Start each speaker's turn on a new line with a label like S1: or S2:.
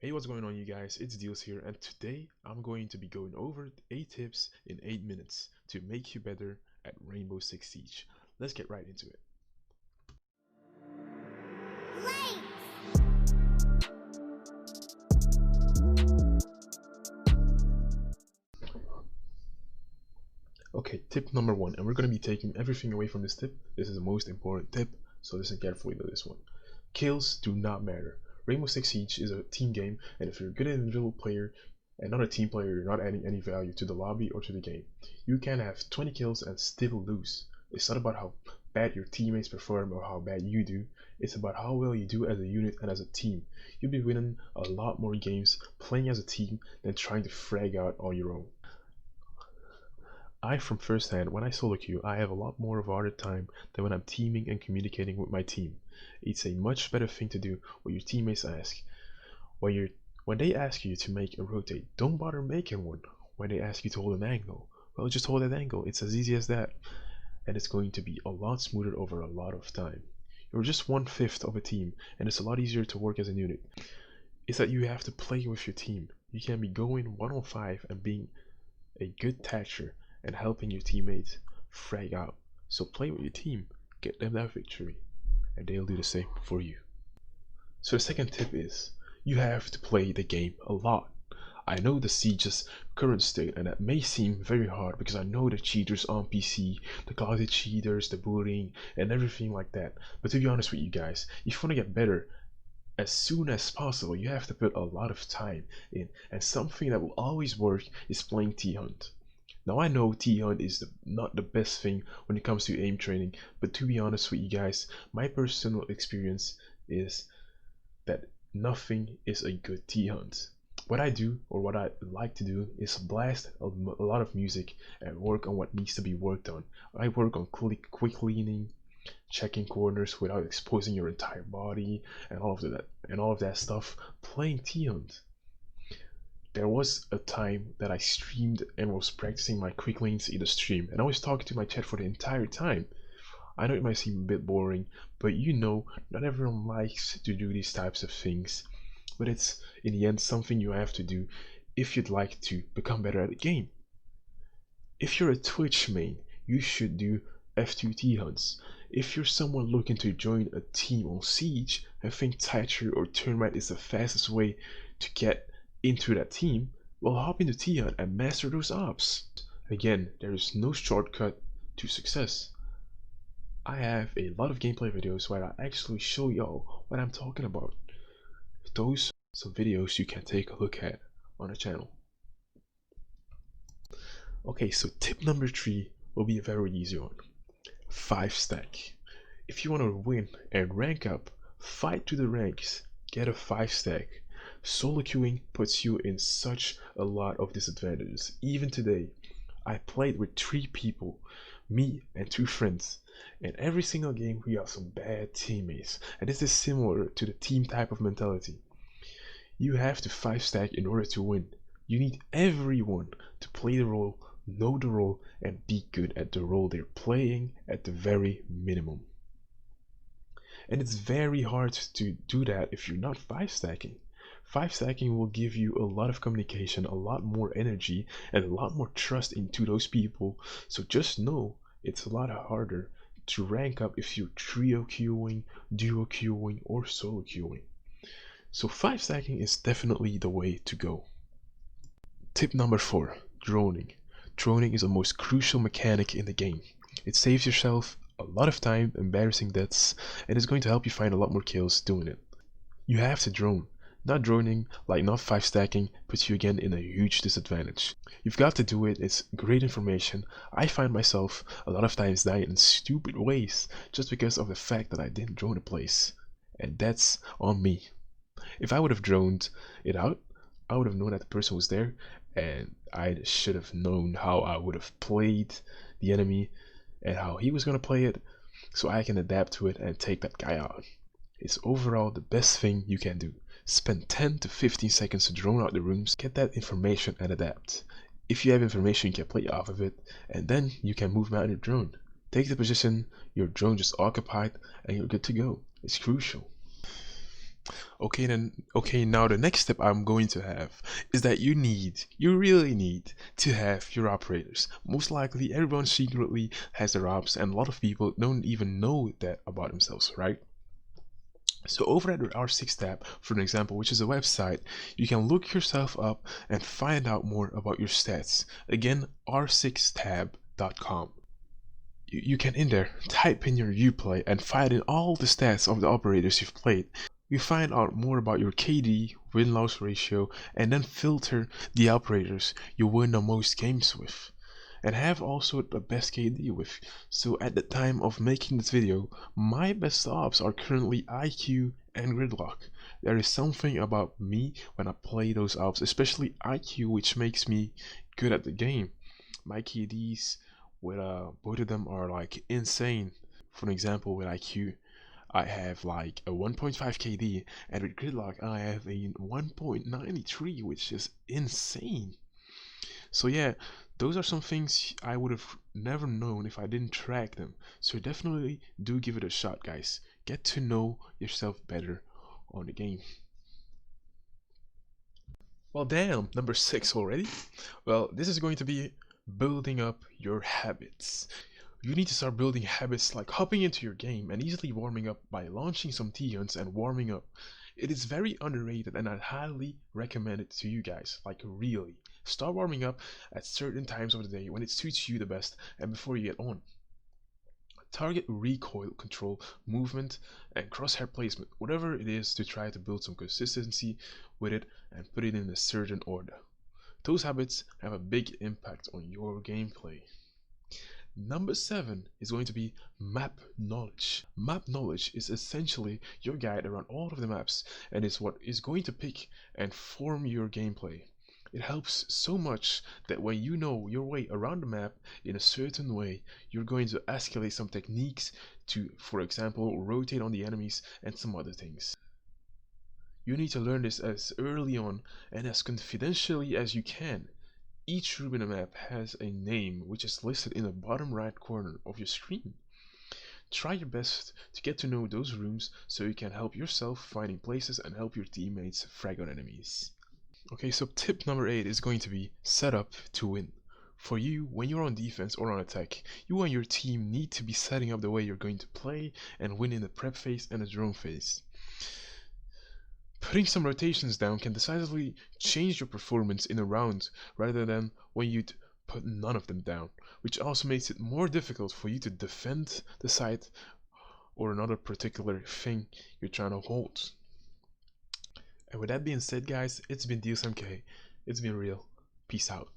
S1: Hey, what's going on, you guys? It's Deals here, and today I'm going to be going over 8 tips in 8 minutes to make you better at Rainbow Six Siege. Let's get right into it. Okay, tip number 1, and we're going to be taking everything away from this tip. This is the most important tip, so listen carefully to this one. Kills do not matter. Rainbow Six Siege is a team game, and if you're a good individual player and not a team player, you're not adding any value to the lobby or to the game. You can have 20 kills and still lose. It's not about how bad your teammates perform or how bad you do. It's about how well you do as a unit and as a team. You'll be winning a lot more games playing as a team than trying to frag out on your own. From first hand, when I solo queue, I have a lot more of a harder time than when I'm teaming and communicating with my team. It's a much better thing to do what your teammates ask. When they ask you to make a rotate, don't bother making one. When they ask you to hold an angle, well, just hold that angle. It's as easy as that. And it's going to be a lot smoother over a lot of time. You're just 1/5 of a team, and it's a lot easier to work as a unit. It's that you have to play with your team. You can be going 1-on-5 and being a good thatcher and helping your teammates frag out. So play with your team, get them that victory, and they'll do the same for you. So the second tip is, you have to play the game a lot. I know the Siege's current state, and that may seem very hard because I know the cheaters on PC, the closet cheaters, the bullying, and everything like that. But to be honest with you guys, if you want to get better as soon as possible, you have to put a lot of time in, and something that will always work is playing T-Hunt. Now I know T-Hunt is not the best thing when it comes to aim training, but to be honest with you guys, my personal experience is that nothing is a good T-Hunt. What I do, or what I like to do, is blast a lot of music and work on what needs to be worked on. I work on quick leaning, checking corners without exposing your entire body, and all of that stuff, playing T-Hunt. There was a time that I streamed and was practicing my quick lanes in the stream, and I was talking to my chat for the entire time. I know it might seem a bit boring, but you know, not everyone likes to do these types of things. But it's, in the end, something you have to do if you'd like to become better at the game. If you're a Twitch main, you should do F2T hunts. If you're someone looking to join a team on Siege and think Thatcher or Turnrat is the fastest way to get into that team, well, hop into T-Hunt and master those ops. Again, there is no shortcut to success. I have a lot of gameplay videos where I actually show y'all what I'm talking about. Those are some videos you can take a look at on the channel. Okay, so tip number 3 will be a very easy one. 5 stack. If you want to win and rank up, fight to the ranks, get a 5 stack. Solo queuing puts you in such a lot of disadvantages. Even today, I played with 3 people, me and 2 friends, and every single game we have some bad teammates, and this is similar to the team type of mentality. You have to 5 stack in order to win. You need everyone to play the role, know the role, and be good at the role they're playing at the very minimum. And it's very hard to do that if you're not 5 stacking. 5 stacking will give you a lot of communication, a lot more energy, and a lot more trust into those people. So just know it's a lot harder to rank up if you're trio queuing, duo queuing, or solo queuing. So 5 stacking is definitely the way to go. Tip number 4, droning. Droning is the most crucial mechanic in the game. It saves yourself a lot of time, embarrassing deaths, and is going to help you find a lot more kills doing it. You have to drone. Not droning, like not 5 stacking, puts you again in a huge disadvantage. You've got to do it, it's great information. I find myself a lot of times dying in stupid ways just because of the fact that I didn't drone a place. And that's on me. If I would have droned it out, I would have known that the person was there, and I should have known how I would have played the enemy and how he was going to play it, so I can adapt to it and take that guy out. It's overall the best thing you can do. Spend 10 to 15 seconds to drone out the rooms, get that information and adapt. If you have information, you can play off of it, and then you can move out your drone. Take the position your drone just occupied, and you're good to go. It's crucial. Okay, now the next step I'm going to have is that you really need to have your operators. Most likely everyone secretly has their ops and a lot of people don't even know that about themselves, right? So over at the R6 tab, for an example, which is a website, you can look yourself up and find out more about your stats. Again, r6tab.com. You can in there type in your Uplay and find in all the stats of the operators you've played. You find out more about your KD, win-loss ratio, and then filter the operators you win the most games with and have also the best KD with. So at the time of making this video, my best ops are currently IQ and Gridlock. There is something about me when I play those ops, especially IQ, which makes me good at the game. My KDs with both of them are like insane. For an example, with IQ, I have like a 1.5 KD, and with Gridlock, I have a 1.93, which is insane. So yeah, those are some things I would have never known if I didn't track them. So definitely do give it a shot, guys. Get to know yourself better on the game. Well, damn, number 6 already? Well, this is going to be building up your habits. You need to start building habits like hopping into your game and easily warming up by launching some T-hunts and warming up. It is very underrated and I highly recommend it to you guys, like really. Start warming up at certain times of the day when it suits you the best and before you get on. Target recoil control, movement, and crosshair placement, whatever it is to try to build some consistency with it and put it in a certain order. Those habits have a big impact on your gameplay. Number 7 is going to be map knowledge. Map knowledge is essentially your guide around all of the maps and is what is going to pick and form your gameplay. It helps so much that when you know your way around the map in a certain way, you're going to escalate some techniques to, for example, rotate on the enemies and some other things. You need to learn this as early on and as confidentially as you can. Each room in a map has a name which is listed in the bottom right corner of your screen. Try your best to get to know those rooms so you can help yourself finding places and help your teammates frag out enemies. Okay, so tip number 8 is going to be set up to win. For you, when you're on defense or on attack, you and your team need to be setting up the way you're going to play and win in the prep phase and the drone phase. Putting some rotations down can decisively change your performance in a round rather than when you'd put none of them down, which also makes it more difficult for you to defend the site or another particular thing you're trying to hold. And with that being said, guys, it's been DSMK. It's been real. Peace out.